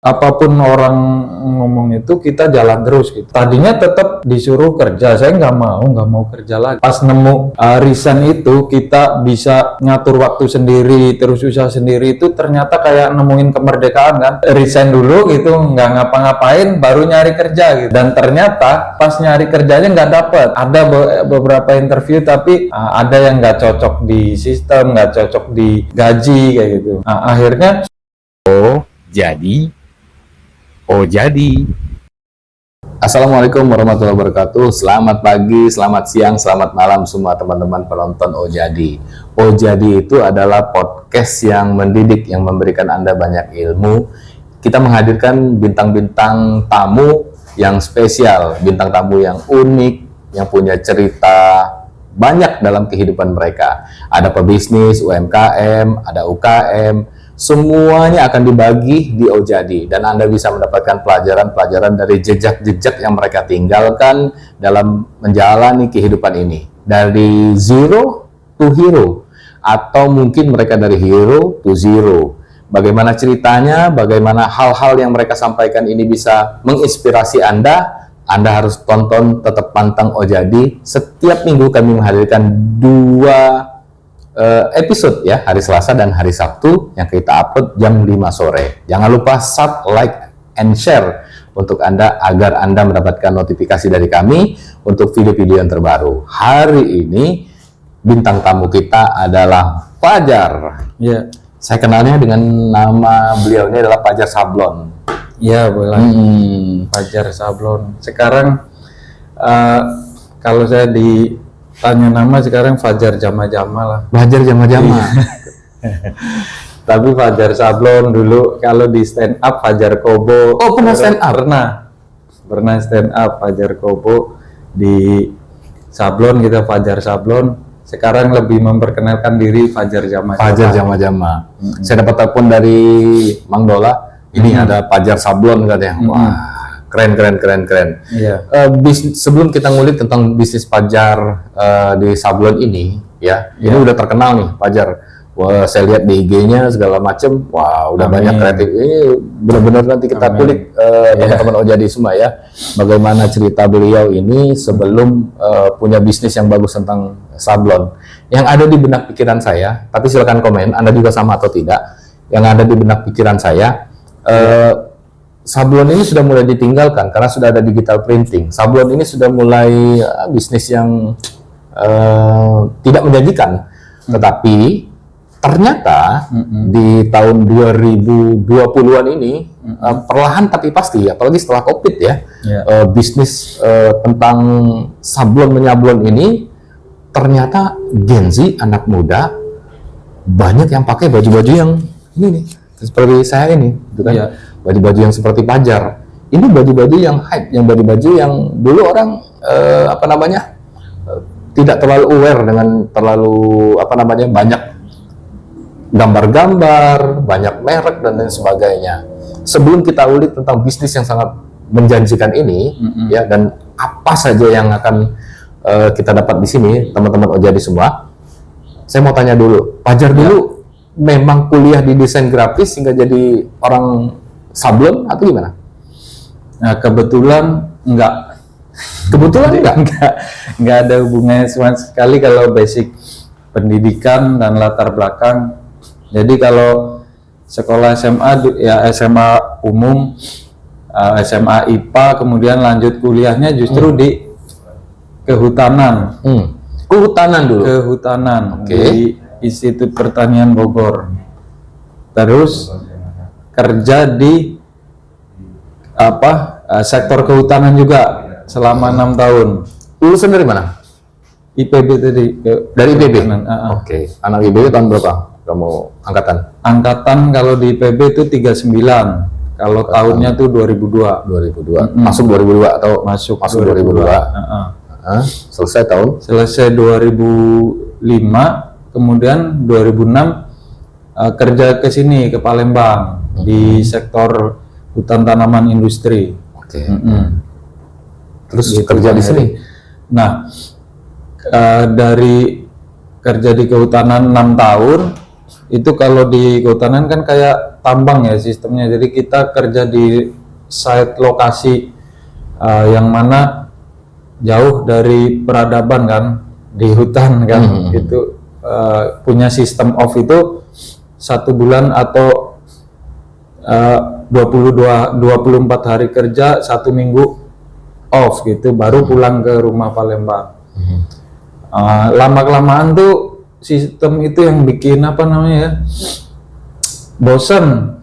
apapun orang ngomong itu kita jalan terus gitu. Tadinya tetap disuruh kerja, saya nggak mau kerja lagi. Pas nemu resign itu kita bisa ngatur waktu sendiri, terus usaha sendiri, itu ternyata kayak nemuin kemerdekaan kan. Resign dulu gitu, nggak ngapa-ngapain, baru nyari kerja gitu. Dan ternyata pas nyari kerjanya nggak dapet. Ada beberapa interview tapi ada yang nggak cocok di sistem, nggak cocok di gaji kayak gitu. Akhirnya jadi Assalamualaikum warahmatullahi wabarakatuh. Selamat pagi, selamat siang, selamat malam semua teman-teman penonton Jadi. Jadi itu adalah podcast yang mendidik, yang memberikan Anda banyak ilmu. Kita menghadirkan bintang-bintang tamu yang spesial, bintang tamu yang unik, yang punya cerita banyak dalam kehidupan mereka. Ada pebisnis, UMKM, ada UKM, semuanya akan dibagi di Jadi, dan Anda bisa mendapatkan pelajaran-pelajaran dari jejak-jejak yang mereka tinggalkan dalam menjalani kehidupan ini, dari zero to hero, atau mungkin mereka dari hero to zero. Bagaimana ceritanya, bagaimana hal-hal yang mereka sampaikan ini bisa menginspirasi Anda harus tonton, tetap pantang Jadi. Setiap minggu kami menghadirkan 2 episode ya, hari Selasa dan hari Sabtu, yang kita upload jam 5 sore. Jangan lupa sub, like, and share untuk Anda, agar Anda mendapatkan notifikasi dari kami untuk video-video yang terbaru. Hari ini bintang tamu kita adalah Fajar. ya. Saya kenalnya dengan nama beliau ini adalah Fajar Sablon. Ya, boleh. Fajar Sablon. Sekarang kalau saya ditanya nama sekarang Fajar Jama-Jama lah. Fajar Jama-Jama. Tapi Fajar Sablon dulu kalau di stand up Fajar Kobo. Oh, pernah stand up? Pernah stand up Fajar Kobo. Di Sablon kita Fajar Sablon. Sekarang lebih memperkenalkan diri Fajar Jama-Jama. Fajar Jama-Jama. Saya dapat telepon dari Mang Dola. Ini ada Fajar Sablon katanya. Wah, keren. Iya. Sebelum kita ngulik tentang bisnis Fajar di Sablon ini, ya, ini udah terkenal nih Fajar. Wah, saya lihat di IG-nya segala macem. Wah, udah banyak kreatif. Ini benar-benar nanti kita kulik teman-teman Jadi semua ya. Bagaimana cerita beliau ini sebelum punya bisnis yang bagus tentang sablon. Yang ada di benak pikiran saya, tapi silakan komen Anda juga sama atau tidak. Yang ada di benak pikiran saya, sablon ini sudah mulai ditinggalkan karena sudah ada digital printing. Sablon ini sudah mulai bisnis yang tidak menjanjikan. Tetapi ternyata di tahun 2020-an ini perlahan tapi pasti, apalagi setelah Covid ya, bisnis tentang sablon menyablon ini ternyata Gen Z, anak muda, banyak yang pakai baju-baju yang ini nih, seperti saya ini, gitu kan? Baju-baju yang seperti Fajar. Ini baju-baju yang hype, yang baju-baju yang dulu orang tidak terlalu aware dengan banyak gambar-gambar, banyak merek dan lain sebagainya. Sebelum kita ulik tentang bisnis yang sangat menjanjikan ini, ya, dan apa saja yang akan kita dapat di sini, teman-teman Jadi semua, saya mau tanya dulu, Fajar dulu memang kuliah di desain grafis hingga jadi orang sablon atau gimana? Nah, kebetulan enggak. Enggak ada hubungannya sama sekali kalau basic pendidikan dan latar belakang. Jadi kalau sekolah SMA ya SMA umum, SMA IPA, kemudian lanjut kuliahnya justru di kehutanan. Kehutanan dulu. Kehutanan di Institut Pertanian Bogor. Terus kerja di sektor kehutanan juga selama 6 tahun. Lulusan dari mana? IPB tadi. Dari IPB? Oke. Anak IPB tahun berapa kamu angkatan? Angkatan kalau di IPB itu 39. Kalau tahunnya tuh 2002. 2002. Masuk 2002 atau masuk 2002. Selesai tahun? Selesai 2005, kemudian 2006 kerja ke sini, ke Palembang, di sektor hutan tanaman industri. Terus kerja di sini? Nah, dari kerja di kehutanan 6 tahun, itu kalau di kehutanan kan kayak tambang ya sistemnya. Jadi kita kerja di site lokasi yang mana jauh dari peradaban kan, di hutan kan. Itu punya sistem off itu 1 bulan atau 24 hari kerja, 1 minggu off gitu, baru pulang ke rumah Palembang. Lama-kelamaan tuh sistem itu yang bikin apa namanya ya, bosen.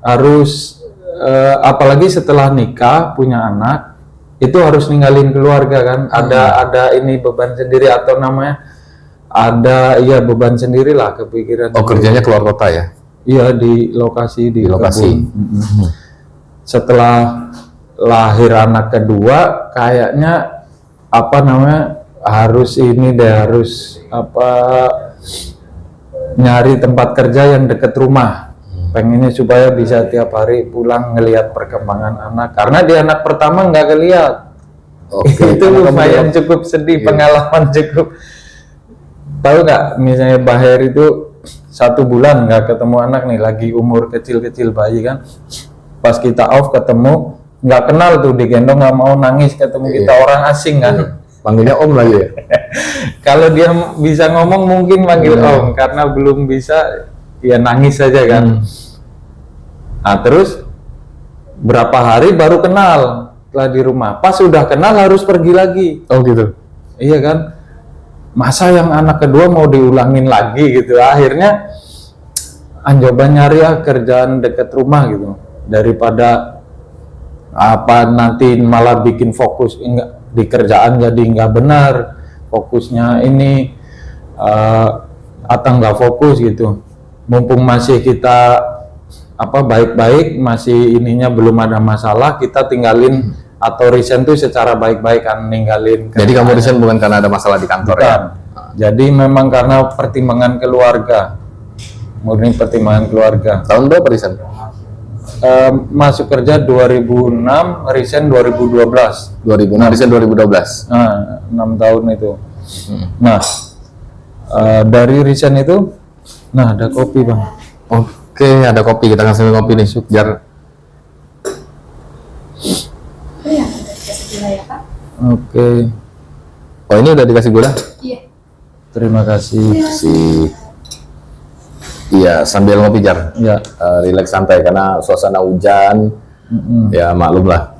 Harus apalagi setelah nikah punya anak itu harus ninggalin keluarga kan. Ada ini beban sendiri atau namanya ada beban sendiri lah, kepikiran. Kerjanya keluar kota ya? Iya, di lokasi di lokasi. Setelah lahir anak kedua kayaknya apa namanya harus nyari tempat kerja yang deket rumah. Pengennya supaya bisa tiap hari pulang ngelihat perkembangan anak, karena di anak pertama nggak ngelihat. Itu lumayan cukup sedih, pengalaman cukup. Tahu nggak, misalnya Baher itu 1 bulan nggak ketemu anak nih, lagi umur kecil-kecil bayi kan, pas kita off ketemu nggak kenal tuh, digendong nggak mau, nangis ketemu kita, orang asing kan. Panggilnya om lagi ya? Kalau dia bisa ngomong mungkin manggil om, karena belum bisa ya nangis saja kan. Nah terus berapa hari baru kenal setelah di rumah, pas sudah kenal harus pergi lagi. Oh gitu? Iya kan, masa yang anak kedua mau diulangin lagi gitu. Akhirnya coba nyari kerjaan dekat rumah gitu, daripada apa nanti malah bikin fokus di kerjaan jadi nggak benar, fokusnya ini atau nggak fokus gitu. Mumpung masih kita baik-baik, masih ininya belum ada masalah, kita tinggalin atau resign tuh secara baik-baik kan, ninggalin. Jadi kamu resign bukan karena ada masalah di kantor? Bukan. Ya? Jadi memang karena pertimbangan keluarga, murni pertimbangan keluarga. Tahun berapa resign? Masuk kerja 2006, resign 2012. 2006, resign 2012. Nah, 6 tahun itu. Nah, dari resign itu, nah ada kopi bang. Oke, ada kopi, kita kasih kopi nih, biar. Oke. Oh ini udah dikasih gula? Iya. Terima kasih. Iya, sambil ngopi Jar. Ya. Relax santai karena suasana hujan. Ya maklum lah.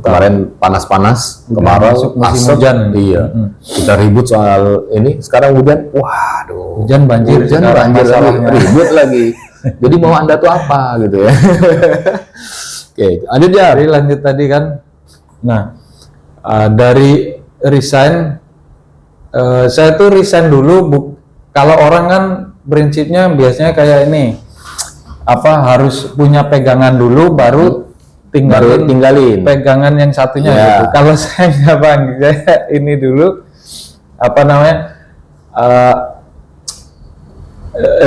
Kemarin panas-panas, kemarau, musim hujan. Iya. Kita ribut soal ini. Sekarang hujan. Waduh. Hujan banjir. Hujan banjir lagi. Ribut lagi. Jadi mau Anda tuh apa gitu ya? Oke, lanjut Jar. Jadi lanjut tadi kan. Nah, dari resign, saya tuh resign dulu. Kalau orang kan prinsipnya biasanya kayak ini, harus punya pegangan dulu baru tinggalin pegangan yang satunya gitu. Kalau saya nggak bang, saya ini dulu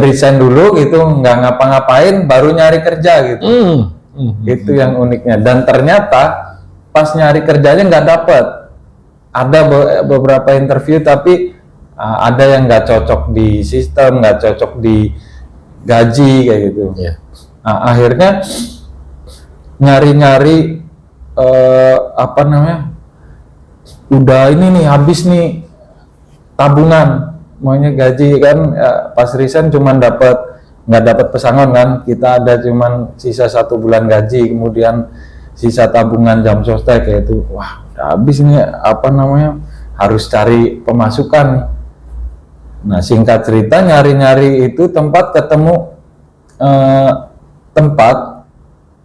resign dulu gitu, nggak ngapa-ngapain, baru nyari kerja gitu. Itu yang uniknya. Dan ternyata pas nyari kerjanya nggak dapet. Ada beberapa interview tapi ada yang nggak cocok di sistem, nggak cocok di gaji kayak gitu. Nah, akhirnya nyari-nyari udah ini nih, habis nih tabungan, maunya gaji kan. Pas resign cuman nggak dapat pesangon kan, kita ada cuman sisa 1 bulan gaji, kemudian sisa tabungan jam sostek kayak itu. Wah udah habis nih, harus cari pemasukan. Nah singkat cerita, nyari-nyari itu tempat, ketemu tempat.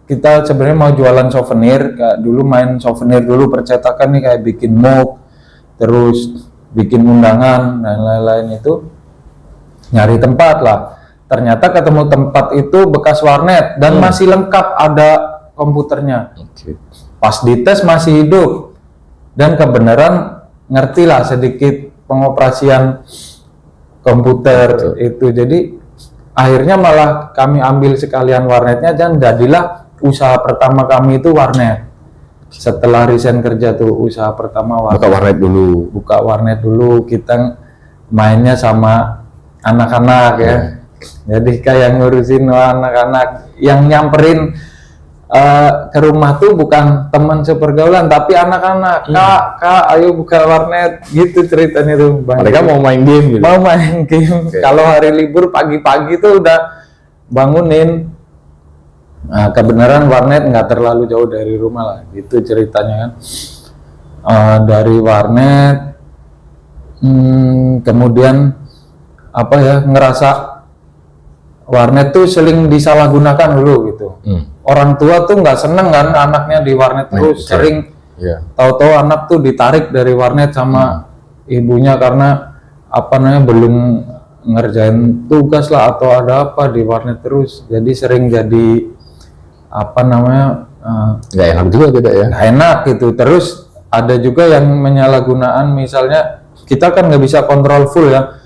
Kita sebenarnya mau jualan souvenir, dulu main souvenir dulu, percetakan nih, kayak bikin mug, terus bikin undangan dan lain-lain. Itu nyari tempat lah, ternyata ketemu tempat itu bekas warnet dan masih lengkap, ada komputernya. Pas dites masih hidup dan kebenaran ngerti lah sedikit pengoperasian komputer itu. Jadi akhirnya malah kami ambil sekalian warnetnya dan jadilah usaha pertama kami itu warnet. Setelah resign kerja tuh usaha pertama warnet. Buka warnet dulu, kita mainnya sama anak-anak ya. Jadi kayak ngurusin anak-anak, yang nyamperin ke rumah tuh bukan teman sepergaulan tapi anak-anak. Kak, ayo buka warnet, gitu ceritanya tuh Bang. Mereka mau main game gitu. Mau main game. Oke. Kalau hari libur pagi-pagi tuh udah bangunin. Nah, kebenaran warnet nggak terlalu jauh dari rumah lah, gitu ceritanya kan. Dari warnet, kemudian apa ya, ngerasa warnet tuh sering disalahgunakan dulu gitu. Orang tua tuh nggak seneng kan anaknya di warnet terus, sering tahu-tahu anak tuh ditarik dari warnet sama ibunya karena apa namanya, belum ngerjain tugas lah atau ada apa di warnet terus, jadi sering jadi apa namanya, Nggak enak juga tidak ya? nggak enak gitu. Terus ada juga yang menyalahgunaan, misalnya kita kan nggak bisa kontrol full ya.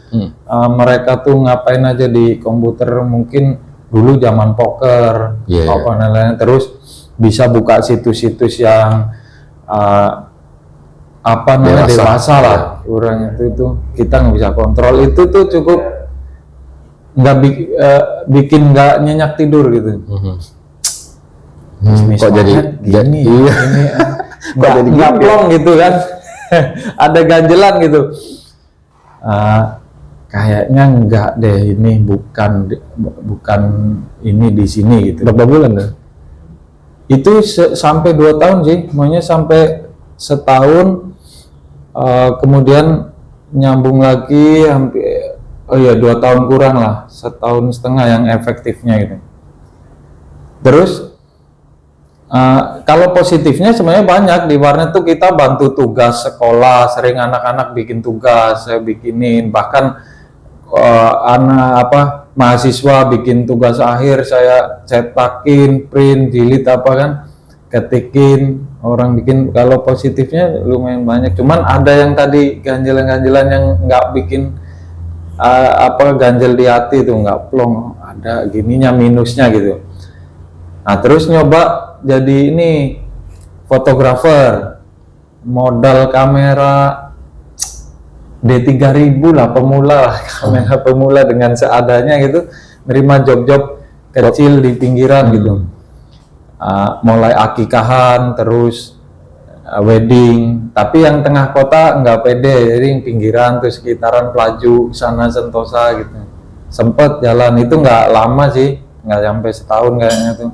Mereka tuh ngapain aja di komputer, mungkin dulu zaman poker apa lain-lain, terus bisa buka situs-situs yang apa namanya dewasa lah, orang itu tuh kita nggak bisa kontrol. Itu tuh cukup nggak bikin nggak nyenyak tidur gitu. Kok jadi gini, iya. ini Kok jadi nggak gini? plong gitu kan. Ada ganjelan gitu. Kayaknya enggak deh, ini bukan ini di sini gitu. Berapa bulan ya? Itu sampai 2 tahun sih, maunya sampai setahun, kemudian nyambung lagi hampir 2 tahun kurang lah, 1,5 tahun yang efektifnya gitu. Terus kalau positifnya sebenarnya banyak. Di warnet tuh kita bantu tugas sekolah, sering anak-anak bikin tugas saya bikinin, bahkan mahasiswa bikin tugas akhir saya cetakin, print, jilid apa kan, ketikin, orang bikin. Kalau positifnya lumayan banyak, cuman ada yang tadi ganjelan-ganjelan yang nggak bikin ganjel di hati tuh, nggak plong, ada gininya, minusnya gitu. Nah terus nyoba jadi ini fotografer, modal kamera D3000 lah, pemula, kamera pemula dengan seadanya gitu, nerima job-job kecil di pinggiran gitu. Mulai akikahan, terus wedding, tapi yang tengah kota nggak pede, jadi yang pinggiran tuh sekitaran Pelaju sana Sentosa gitu. Sempet jalan, itu nggak lama sih, nggak sampai setahun kayaknya tuh,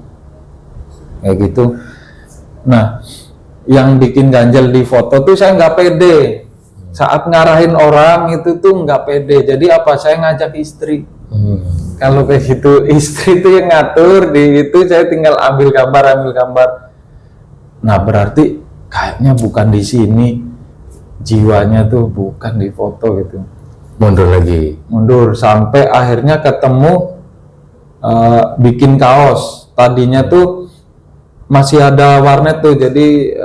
kayak gitu. Nah yang bikin ganjel di foto tuh saya nggak pede. Saat ngarahin orang itu tuh nggak pede. Jadi apa, saya ngajak istri. Kalau kayak gitu istri tuh yang ngatur di itu, saya tinggal ambil gambar. Nah berarti kayaknya bukan di sini, jiwanya tuh bukan di foto gitu. Mundur sampai akhirnya ketemu bikin kaos. Tadinya tuh masih ada warnet tuh, jadi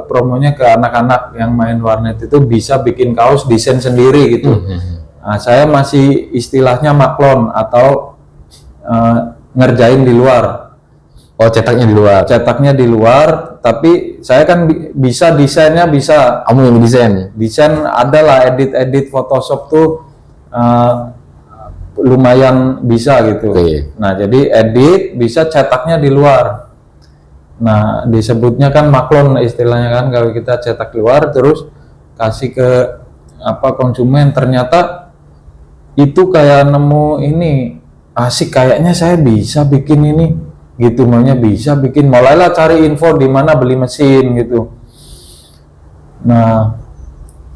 promonya ke anak-anak yang main warnet itu bisa bikin kaos desain sendiri gitu. Nah, saya masih istilahnya maklon atau ngerjain di luar. Oh, cetaknya di luar. Cetaknya di luar, tapi saya kan bisa desainnya, bisa. Kamu yang desain? Desain adalah edit Photoshop tuh lumayan bisa gitu. Nah, jadi edit bisa, cetaknya di luar. Nah, disebutnya kan maklon istilahnya kan, kalau kita cetak luar terus kasih ke konsumen. Ternyata itu kayak nemu ini, asik, kayaknya saya bisa bikin ini gitu, maunya bisa bikin. Mulailah cari info di mana beli mesin gitu. Nah,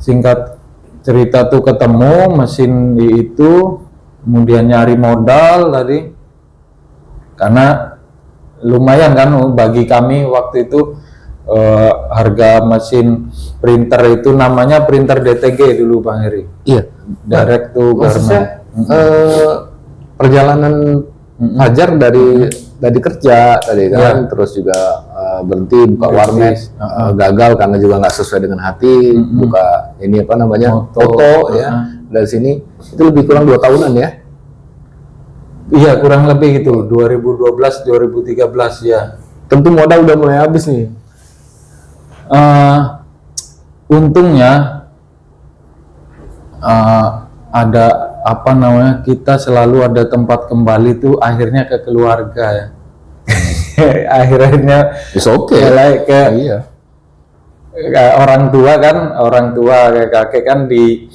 singkat cerita tuh ketemu mesin di itu, kemudian nyari modal tadi, karena lumayan kan bagi kami waktu itu. Harga mesin printer itu namanya printer DTG dulu Bang Heri. Iya. Direct to garment. Perjalanan Fajar dari kerja tadi kan, terus juga berhenti buka warnet, gagal karena juga nggak sesuai dengan hati, buka ini apa namanya foto ya. Dari sini itu lebih kurang 2 tahunan ya. Iya, kurang lebih gitu, 2012 2013 ya. Tentu modal udah mulai habis nih. Untungnya ada apa namanya, kita selalu ada tempat kembali tuh akhirnya ke keluarga ya. Akhirnya It's okay. mulai ke Iya. orang tua kayak kakek kan di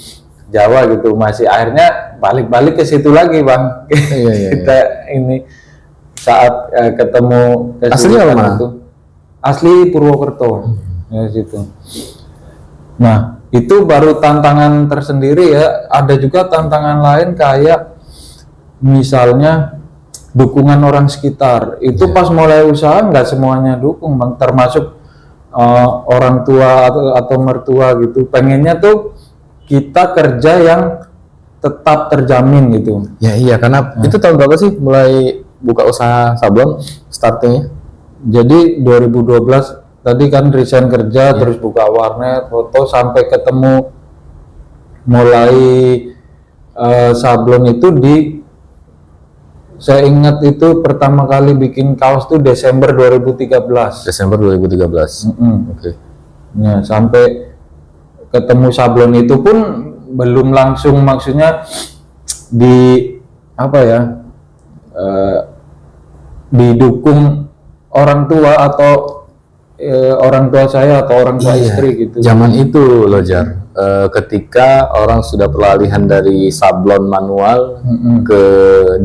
Jawa gitu, masih akhirnya balik-balik ke situ lagi bang. Iya. Kita ini saat ketemu Asli kesulitan mana? itu asli Purwokerto ya situ. Nah itu baru tantangan tersendiri ya. Ada juga tantangan lain kayak misalnya dukungan orang sekitar. Itu pas mulai usaha nggak semuanya dukung bang, termasuk orang tua atau mertua gitu. Pengennya tuh kita kerja yang tetap terjamin gitu. Ya iya, karena itu tahun berapa sih mulai buka usaha sablon startingnya? Jadi 2012 tadi kan resign kerja, terus buka warnet, foto sampai ketemu mulai sablon itu saya ingat itu pertama kali bikin kaos tuh Desember 2013. Desember 2013. Oke. Nah, sampai ketemu sablon itu pun belum langsung, maksudnya di apa ya, didukung orang tua atau orang tua saya atau orang tua istri gitu. Zaman itu loh Jar, ketika orang sudah peralihan dari sablon manual ke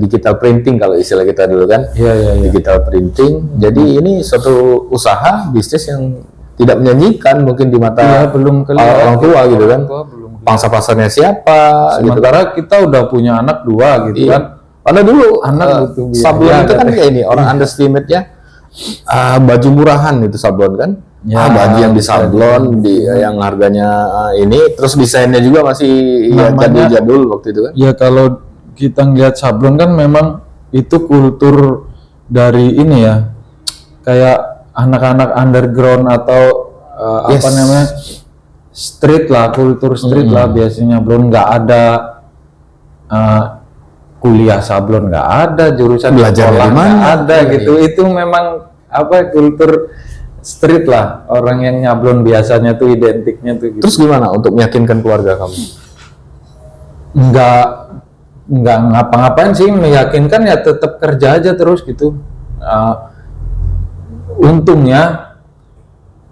digital printing kalau istilah kita dulu kan. Iya. Digital printing. Jadi ini suatu usaha bisnis yang tidak menjanjikan mungkin di mata Iya, belum kelihatan. orang tua gitu kan. Orang tua belum. Pangsa pasarnya siapa gitu kan. Sementara kita udah punya anak 2 gitu Iya. kan. Karena dulu Anak butuh biaya. sablon itu kan Iya. kayak ini orang underestimate-nya baju murahan itu sablon kan. Ya, Baju yang di sablon yang harganya ini terus desainnya juga masih ya, Namanya- jadul waktu itu kan. Ya kalau kita ngeliat sablon kan memang itu kultur dari ini ya, kayak anak-anak underground atau apa Yes. namanya, street lah, kultur street lah biasanya. Belum nggak ada kuliah sablon, nggak ada jurusan Belajar sekolah, dari mana? nggak ada Iya, gitu. Itu memang apa, kultur street lah, orang yang nyablon biasanya tuh identiknya tuh gitu. Terus gimana untuk meyakinkan keluarga kamu? nggak ngapa-ngapain sih, meyakinkan ya tetap kerja aja terus gitu. Untungnya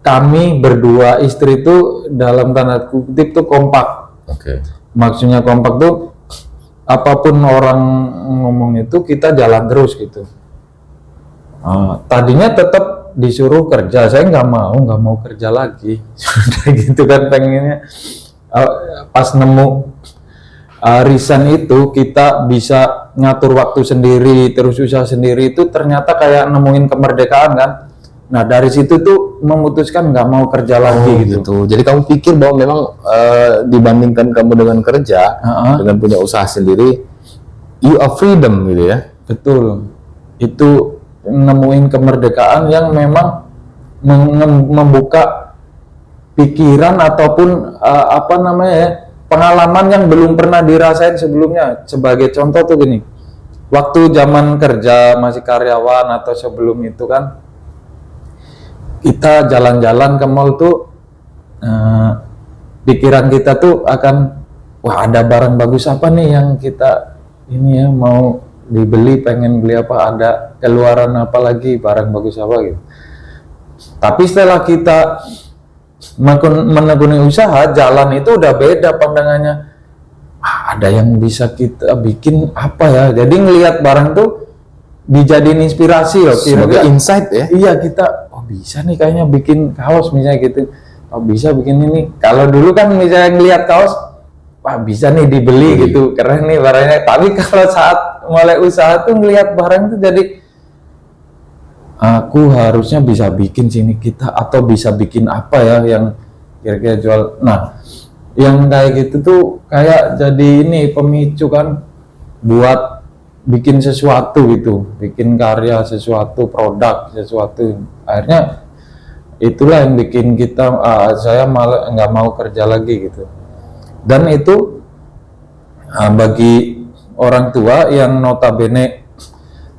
kami berdua istri itu dalam tanda kutip tuh kompak. Oke. Maksudnya kompak tuh apapun orang ngomong itu kita jalan terus gitu. Tadinya tetap disuruh kerja, saya nggak mau kerja lagi. Sudah gitu kan pengennya. Pas nemu resign itu kita bisa ngatur waktu sendiri, terus usaha sendiri, itu ternyata kayak nemuin kemerdekaan kan. Nah dari situ tuh memutuskan nggak mau kerja lagi gitu. Jadi kamu pikir bahwa memang dibandingkan kamu dengan kerja, dengan punya usaha sendiri, you are freedom gitu ya? Betul. Itu nemuin kemerdekaan yang memang membuka pikiran ataupun apa namanya ya, pengalaman yang belum pernah dirasain sebelumnya. Sebagai contoh tuh gini, waktu zaman kerja masih karyawan atau sebelum itu kan, kita jalan-jalan ke mall tuh pikiran kita tuh akan, wah ada barang bagus apa nih yang kita ini ya mau dibeli, pengen beli apa, ada keluaran apa lagi, barang bagus apa gitu. Tapi setelah kita menekuni usaha, jalan itu udah beda pandangannya. Ada yang bisa kita bikin apa ya, jadi ngelihat barang tuh dijadiin inspirasi loh, Sebagai kira-kira insight ya? iya kita, oh bisa nih kayaknya bikin kaos misalnya gitu, oh bisa bikin ini. Kalau dulu kan misalnya ngelihat kaos, wah bisa nih dibeli gitu, keren nih barangnya. Tapi kalau saat mulai usaha tuh ngelihat barang tuh jadi, aku harusnya bisa bikin sini kita, atau bisa bikin apa ya yang kira-kira jual. Nah yang kayak gitu tuh kayak jadi ini pemicu kan buat bikin sesuatu gitu, bikin karya sesuatu, produk sesuatu. Akhirnya itulah yang bikin kita, saya malah nggak mau kerja lagi gitu. Dan itu bagi orang tua yang notabene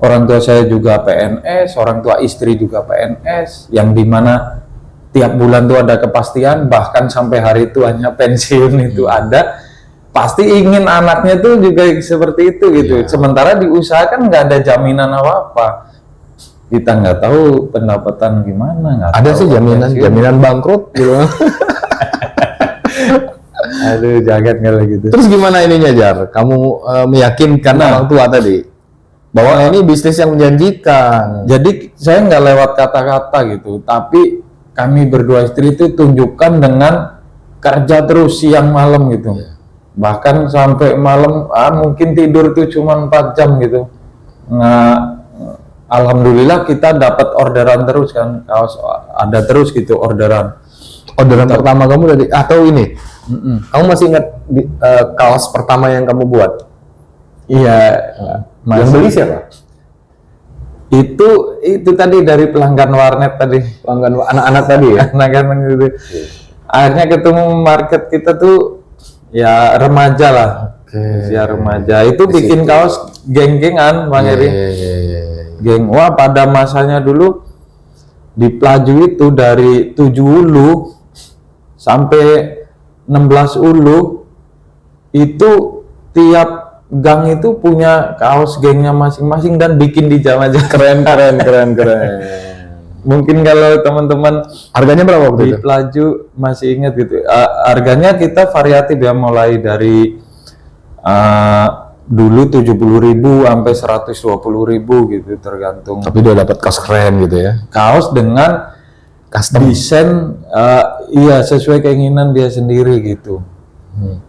orang tua saya juga PNS, orang tua istri juga PNS, yang dimana tiap bulan tuh ada kepastian, bahkan sampai hari tuanya pensiun itu ada. pasti ingin anaknya tuh juga seperti itu gitu. Iya. Sementara di usaha kan nggak ada jaminan apa-apa. Kita nggak tahu pendapatan gimana. Nggak Ada tahu sih pensiun. jaminan bangkrut gitu. Aduh, jagat kalau gitu. Terus gimana ininya Jar? Kamu meyakinkan orang tua tadi bahwa ini bisnis yang menjanjikan. Jadi saya nggak lewat kata-kata gitu, tapi kami berdua istri itu tunjukkan dengan kerja terus siang malam gitu. Bahkan sampai malam mungkin tidur tuh cuma 4 jam gitu. Alhamdulillah kita dapat orderan terus kan, kaos ada terus gitu orderan. Orderan pertama kamu dari atau ini? Kamu masih ingat kaos pertama yang kamu buat? Iya, Yang beli siapa? itu tadi dari pelanggan warnet tadi. Pelanggan anak-anak tadi ya? Anak-anak gitu. Akhirnya ketemu market kita tuh ya remaja lah. Usia remaja. Itu bikin kaos geng-gengan Bang Eri. Geng. Wah, pada masanya dulu di Pelaju itu dari 7 ulu sampai 16 ulu itu tiap gang itu punya kaos gengnya masing-masing dan bikin di jam aja. Keren. Mungkin kalau teman-teman Harganya berapa waktu di itu? Pelaju masih ingat gitu. Harganya kita variatif ya, mulai dari dulu 70.000 sampai 120.000 gitu tergantung. Tapi udah dapat kaos keren gitu ya? Kaos dengan Custom. desain iya sesuai keinginan dia sendiri gitu.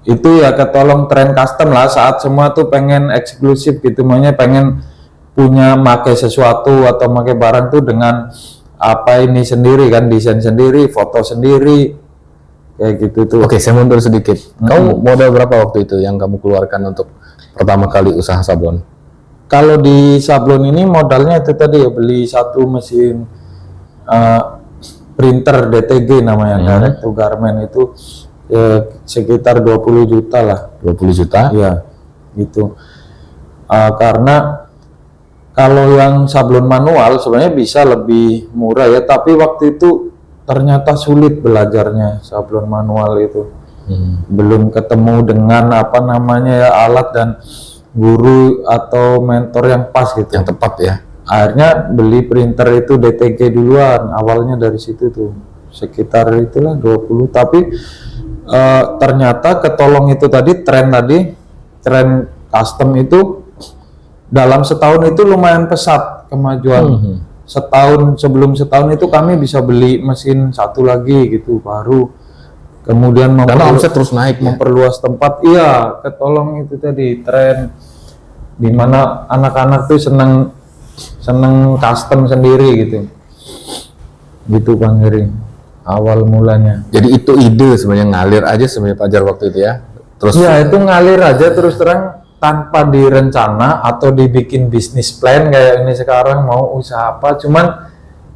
Itu ya ketolong tren custom lah, saat semua tuh pengen eksklusif gitu, maunya pengen punya pakai sesuatu atau pakai barang tuh dengan apa ini sendiri kan, desain sendiri, foto sendiri kayak gitu tuh. Oke, saya mundur sedikit. Kamu modal berapa waktu itu yang kamu keluarkan untuk pertama kali usaha sablon? Kalau di sablon ini modalnya itu tadi ya, beli satu mesin printer DTG namanya, direct to garment, itu sekitar 20 juta lah. 20 juta? Iya, gitu. Karena kalau yang sablon manual sebenarnya bisa lebih murah ya, tapi waktu itu ternyata sulit belajarnya sablon manual itu. Belum ketemu dengan apa namanya ya, alat dan guru atau mentor yang pas gitu. Yang tepat ya? Akhirnya beli printer itu DTG duluan, awalnya dari situ tuh sekitar itulah 20. Tapi ternyata ketolong itu tadi tren custom itu dalam setahun itu lumayan pesat kemajuan. Sebelum setahun itu kami bisa beli mesin satu lagi gitu baru, kemudian Karena omset terus naik ya? memperluas tempat. Iya, ketolong itu tadi tren dimana anak-anak tuh seneng custom sendiri gitu Bang Heri, awal mulanya. Jadi itu ide sebenarnya, ngalir aja sebenarnya Fajar waktu itu ya? Terus Ya itu ngalir aja terus terang, tanpa direncana atau dibikin bisnis plan kayak ini sekarang mau usaha apa. Cuman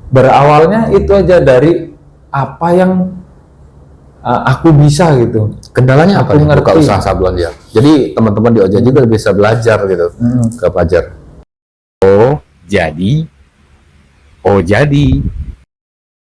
berawalnya itu aja dari apa yang aku bisa gitu. kendalanya apa Aku nih buka ngerti. usaha sablon ya? Jadi teman-teman di Oja juga bisa belajar gitu ke Fajar. Jadi